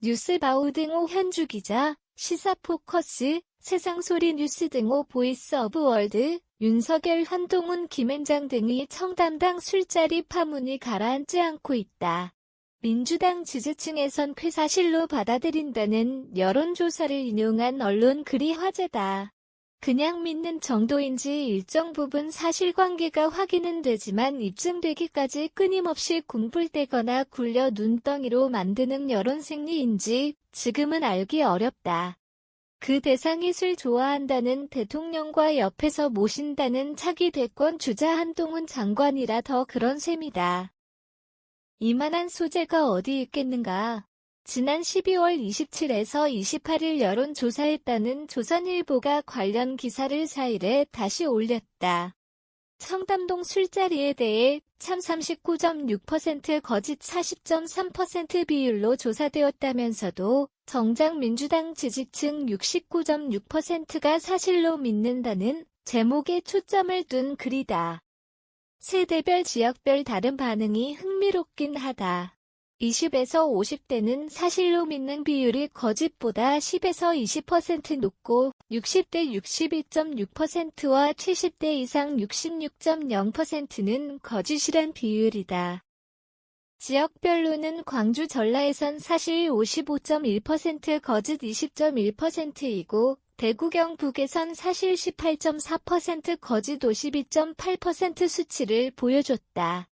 뉴스바우 등호 현주기자, 시사포커스, 세상소리 뉴스 등호 보이스 오브 월드, 윤석열, 한동훈, 김앤장 등의 청담당 술자리 파문이 가라앉지 않고 있다. 민주당 지지층에선 쾌사실로 받아들인다는 여론조사를 인용한 언론 글이 화제다. 그냥 믿는 정도인지 일정 부분 사실관계가 확인은 되지만 입증되기까지 끊임없이 궁불대거나 굴려 눈덩이로 만드는 여론생리인지 지금은 알기 어렵다. 그 대상이 술 좋아한다는 대통령과 옆에서 모신다는 차기 대권 주자 한동훈 장관이라 더 그런 셈이다. 이만한 소재가 어디 있겠는가. 지난 12월 27에서 28일 여론조사했다는 조선일보가 관련 기사를 4일에 다시 올렸다. 청담동 술자리에 대해 참 39.6%, 거짓 40.3% 비율로 조사되었다면서도 정작 민주당 지지층 69.6%가 사실로 믿는다는 제목에 초점을 둔 글이다. 세대별 지역별 다른 반응이 흥미롭긴 하다. 20에서 50대는 사실로 믿는 비율이 거짓보다 10에서 20% 높고 60대 62.6%와 70대 이상 66.0%는 거짓이란 비율이다. 지역별로는 광주 전라에선 사실 55.1%, 거짓 20.1%이고 대구 경북에선 사실 18.4%, 거짓 52.8% 수치를 보여줬다.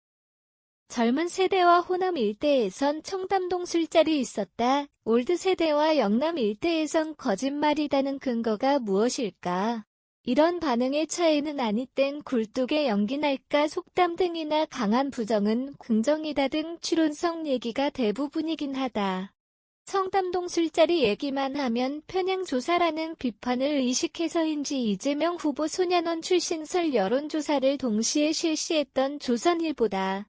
젊은 세대와 호남 일대에선 청담동 술자리 있었다. 올드 세대와 영남 일대에선 거짓말이라는 근거가 무엇일까? 이런 반응의 차이는 아니 땡 굴뚝에 연기 날까 속담 등이나 강한 부정은 긍정이다 등 추론성 얘기가 대부분이긴 하다. 청담동 술자리 얘기만 하면 편향조사라는 비판을 의식해서인지 이재명 후보 소년원 출신설 여론조사를 동시에 실시했던 조선일보다.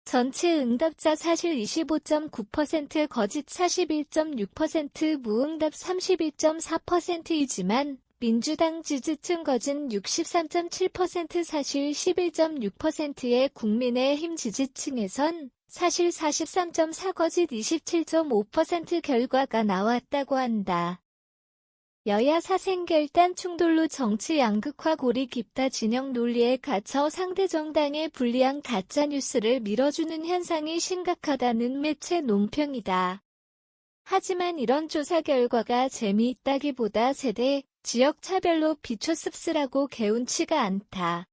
전체 응답자 사실 25.9%, 거짓 41.6%, 무응답 32.4%이지만 민주당 지지층 거짓 63.7%, 사실 11.6%의 국민의힘 지지층에선 사실 43.4%, 거짓 27.5% 결과가 나왔다고 한다. 여야 사생결단 충돌로 정치 양극화 골이 깊다. 진영 논리에 갇혀 상대 정당에 불리한 가짜뉴스를 밀어주는 현상이 심각하다는 매체 논평이다. 하지만 이런 조사 결과가 재미있다기보다 세대, 지역 차별로 비춰 씁쓸하고 개운치가 않다.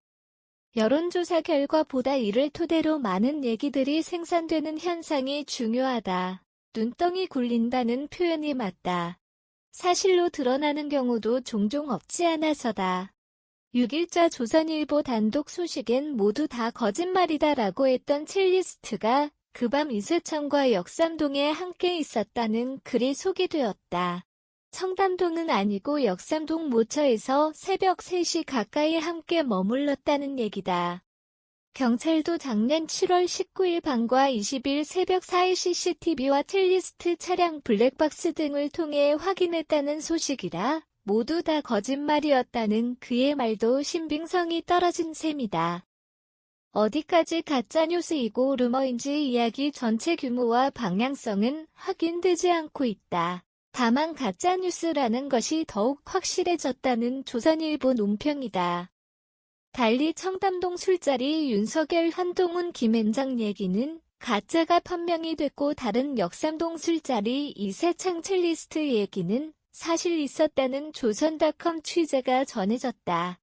여론조사 결과보다 이를 토대로 많은 얘기들이 생산되는 현상이 중요하다. 눈덩이 굴린다는 표현이 맞다. 사실로 드러나는 경우도 종종 없지 않아서다. 6일자 조선일보 단독 소식엔 모두 다 거짓말이다라고 했던 첼리스트가 그 밤 이세창과 역삼동에 함께 있었다는 글이 소개되었다. 청담동은 아니고 역삼동 모처에서 새벽 3시 가까이 함께 머물렀다는 얘기다. 경찰도 작년 7월 19일 밤과 20일 새벽 4일 CCTV와 첼리스트 차량 블랙박스 등을 통해 확인했다는 소식이라 모두 다 거짓말이었다는 그의 말도 신빙성이 떨어진 셈이다. 어디까지 가짜뉴스이고 루머인지 이야기 전체 규모와 방향성은 확인되지 않고 있다. 다만 가짜뉴스라는 것이 더욱 확실해졌다는 조선일보 논평이다. 달리 청담동 술자리 윤석열, 한동훈, 김앤장 얘기는 가짜가 판명이 됐고 다른 역삼동 술자리 이세창 첼리스트 얘기는 사실 있었다는 조선닷컴 취재가 전해졌다.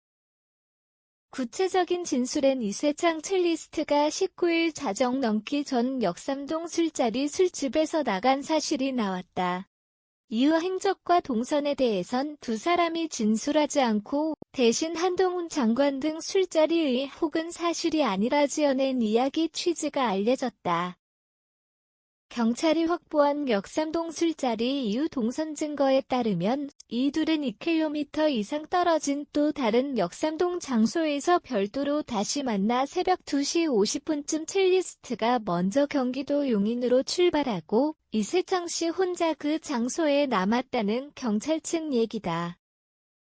구체적인 진술엔 이세창 첼리스트가 19일 자정 넘기 전 역삼동 술자리 술집에서 나간 사실이 나왔다. 이후 행적과 동선에 대해선 두 사람이 진술하지 않고 대신 한동훈 장관 등 술자리의 혹은 사실이 아니라 지어낸 이야기 취지가 알려졌다. 경찰이 확보한 역삼동 술자리 이후 동선 증거에 따르면 이 둘은 2km 이상 떨어진 또 다른 역삼동 장소에서 별도로 다시 만나 새벽 2시 50분쯤 첼리스트가 먼저 경기도 용인으로 출발하고 이세창 씨 혼자 그 장소에 남았다는 경찰 측 얘기다.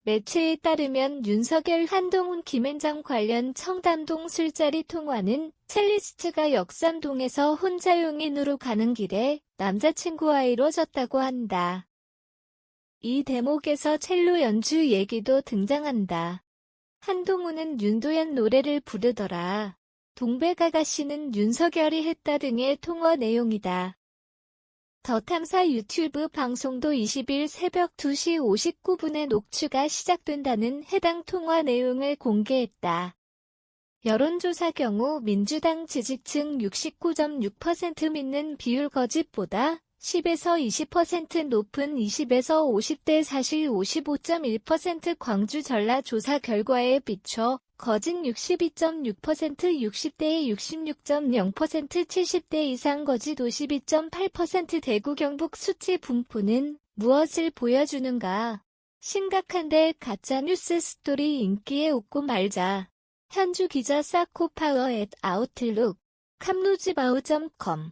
매체에 따르면 윤석열 한동훈 김앤장 관련 청담동 술자리 통화는 첼리스트가 역삼동에서 혼자 용인으로 가는 길에 남자친구와 이루어졌다고 한다. 이 대목에서 첼로 연주 얘기도 등장한다. 한동훈은 윤도현 노래를 부르더라. 동백아가씨는 윤석열이 했다 등의 통화 내용이다. 더 탐사 유튜브 방송도 20일 새벽 2시 59분에 녹취가 시작된다는 해당 통화 내용을 공개했다. 여론조사 경우 민주당 지지층 69.6% 믿는 비율 거짓보다 10에서 20% 높은 20에서 50대 사실 55.1% 광주 전라조사 결과에 비춰 거짓 62.6%, 60대에 66.0%, 70대 이상 거짓 52.8% 대구 경북 수치 분포는 무엇을 보여주는가? 심각한데 가짜뉴스 스토리 인기에 웃고 말자. 현주 기자 사코파워 @아웃룩 캄루지바우.com